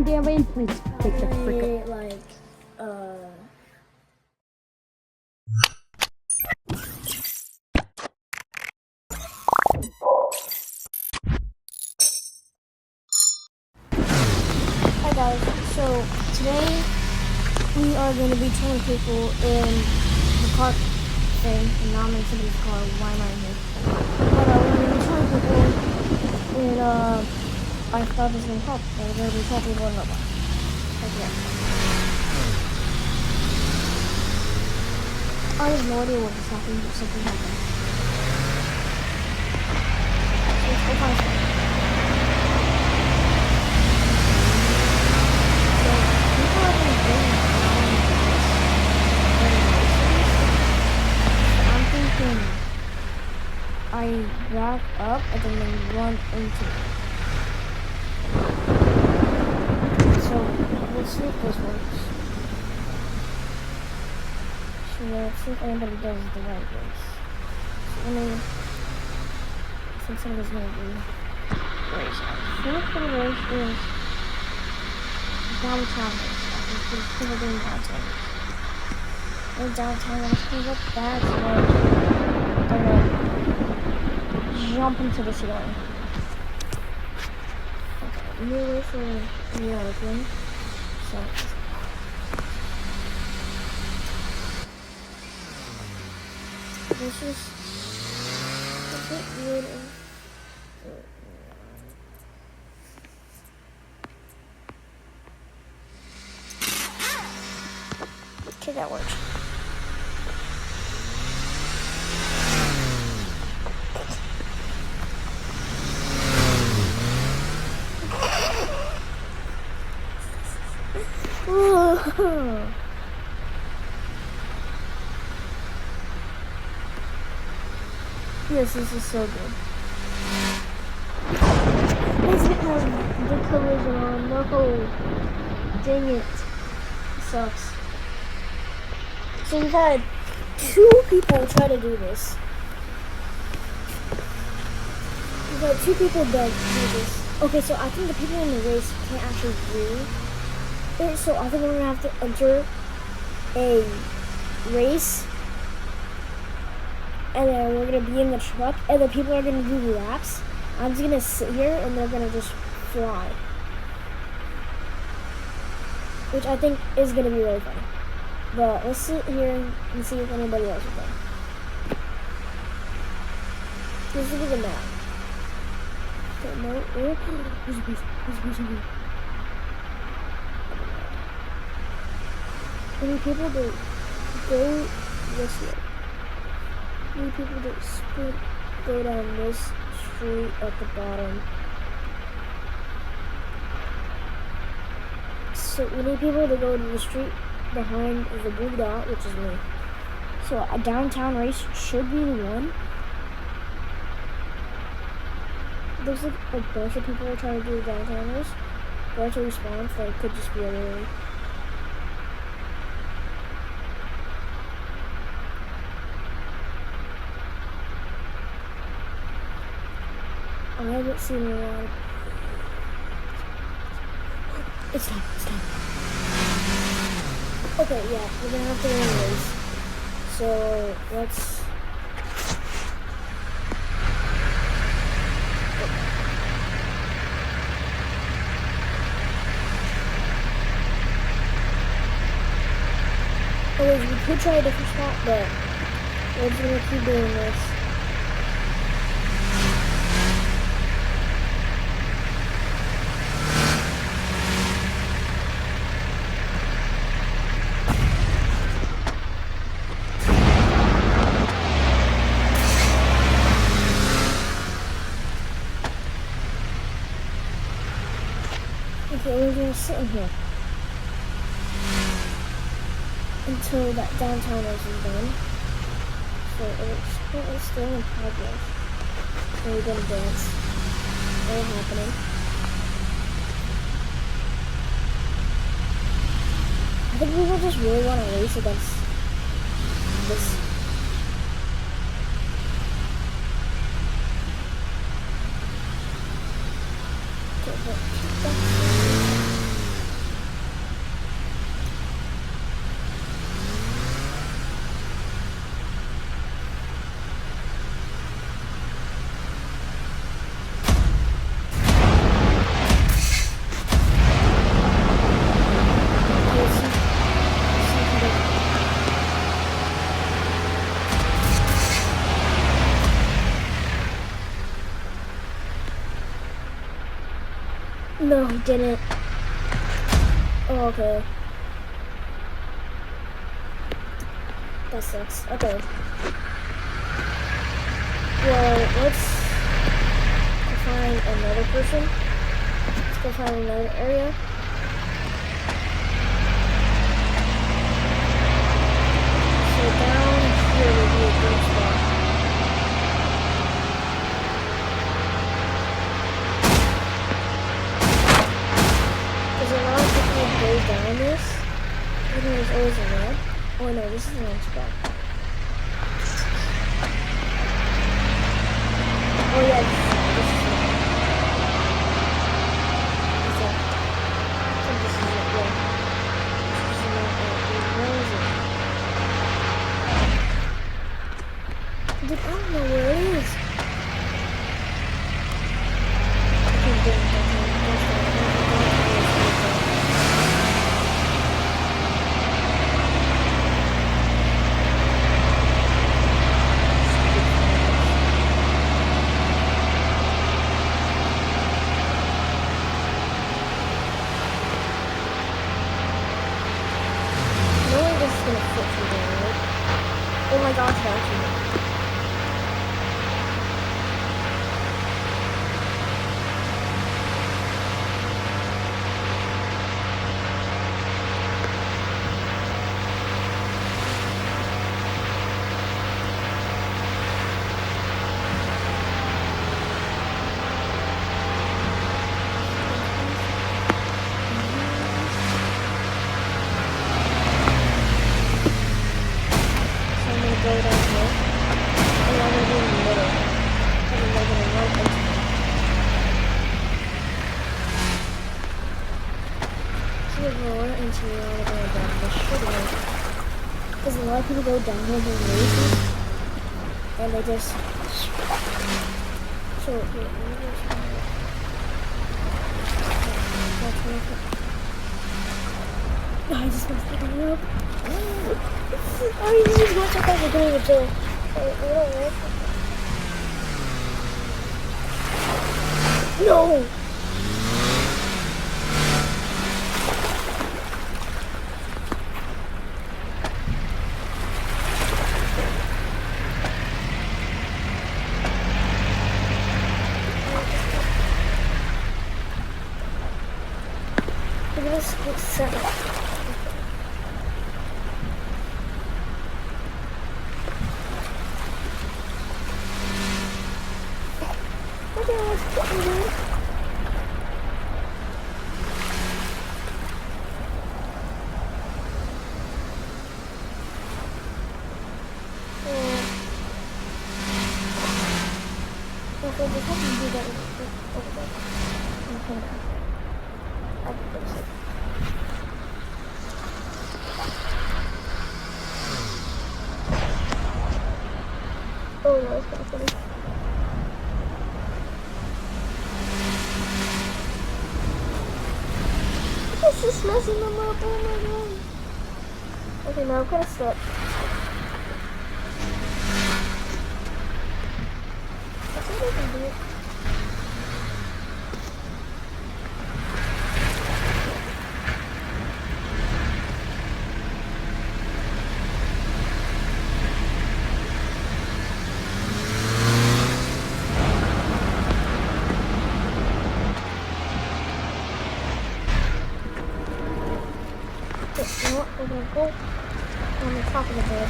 Darren, please take the frick up. Like, Hi guys, so today we are going to be training people in the car thing, and now I'm in somebody's car. Why am I here? But we're going to be training people in I thought this was going to help. We're going to be training people in Roblox. Like that. I have no idea what just happened, but something happened. So let's go find something. I back up and then they run into it. So let's see if this works. So let's see if anybody does the right race. So let me since somebody's gonna do race. First for the race is downtown race. I think people doing downtown race. And downtown race comes up, that's where they're gonna jump into the ceiling. Okay, new way for the airplane. So this is a bit weird. Okay, that works. Yes, this is so good. Let's get the collision on. No, dang it. It sucks. So we've had 2 people try to do this. We've had 2 people do this. Okay, so I think the people in the race can't actually do it. So I think we're gonna have to enter a race, and then we're gonna be in the truck, and the people are gonna do laps. I'm just gonna sit here, and they're gonna just fly, which I think is gonna be really fun. But let's sit here and see if anybody else is done. This will be the map. Okay, no, there's a piece. We need people to go this way. We need people to go down this street at the bottom. So we need people to go to the street behind the blue dot, which is me. So a downtown race should be the one. There's like a bunch of people are trying to do a downtown race. But to respawn, so it could just be a really I haven't seen a lot. It's time. Okay, yeah, we're gonna have to win a race. So let's. Anyways, we could try a different spot, but we're just gonna keep doing this. Okay, we're gonna sit in here until that downtown race is done. So it's currently still in progress. So we're gonna dance. All happening. I think people just really want to race against this. Okay, but no, he didn't. Oh, okay. That sucks. Okay. Well, let's go find another person. Let's go find another area. So down here would be a good spot. Because a lot of people go down this. I think there's always a red. Oh no, this is the wrong spot. Oh yeah, this is it. This is it. I think this is it, yeah. This is not it. Where is it? Dude, I don't know where it is. I keep getting that one. That's the knowing this is gonna fit through there, right? Oh my gosh, it actually. Go down here, and I'm gonna be in the middle. And then they're gonna run into me. So if they run into me, I'm gonna go down this shitty way. Because a lot of people go down here and lazy, and they just. So here, let me just. I just messed it up. Oh, you just watch what they're doing with Joe. No! Look at this setup. Okay, let's put it in. Okay, just have to do that over there. Okay. I can fix it. Oh no, it's not funny. This is messing them up, oh my god. Okay, now I'm kind of stuck. I think I can do it. Okay, you know what? We're gonna go on the top of the bed.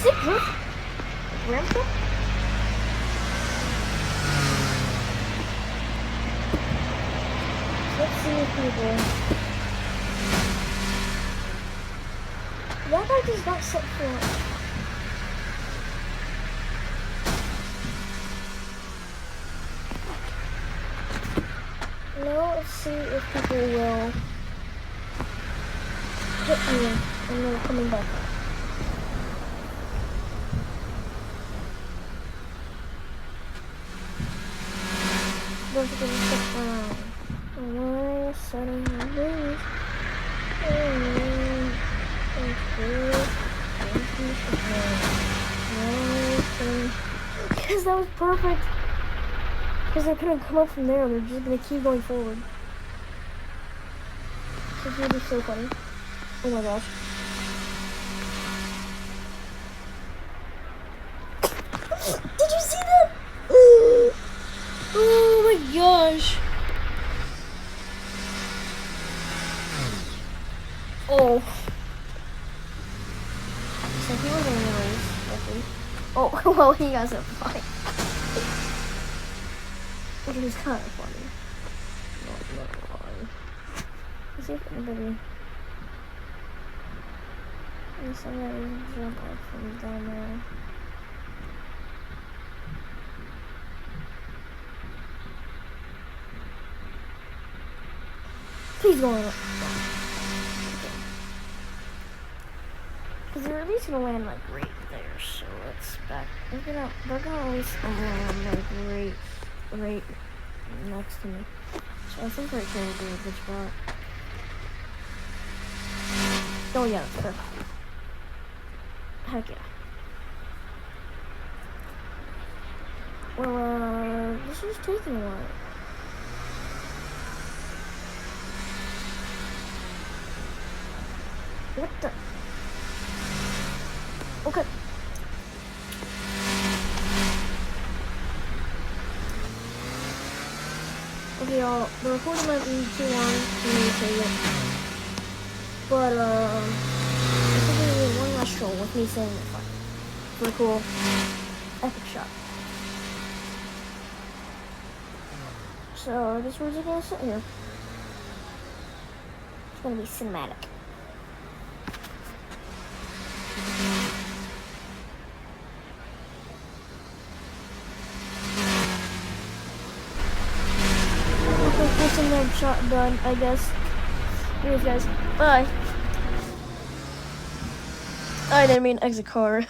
Citrus? Grandpa? Let's see if people. That guy just got set for it. Now let's see if people will hit me and then coming back. Don't forget to sit down. Alright, setting my boots. Thank you. Because that was perfect. Because they couldn't come up from there. They're just going to keep going forward. It's going to be so funny. Oh my gosh. Did you see that? Oh my gosh. Oh. So he wasn't in the race, luckily. Oh, well, he got some fight. Which is kind of funny. Not gonna lie. Let's see if anybody... Somebody jump up from down there. Please go on up. Because they're at least gonna land like right there, so let's back. They're gonna at least land like right next to me. So I think right there would be a good spot. Oh yeah, that's perfect. Heck yeah. Well, this is taking a while. What the? Okay. Okay, y'all. The recording might be too long for me to say it. But, I think we're gonna do one last troll with me saying it fun. Pretty cool. Epic shot. So, I guess we're just gonna sit here. It's gonna be cinematic. Cinematic shot done, I guess. Anyways, guys, bye. I didn't mean exit car.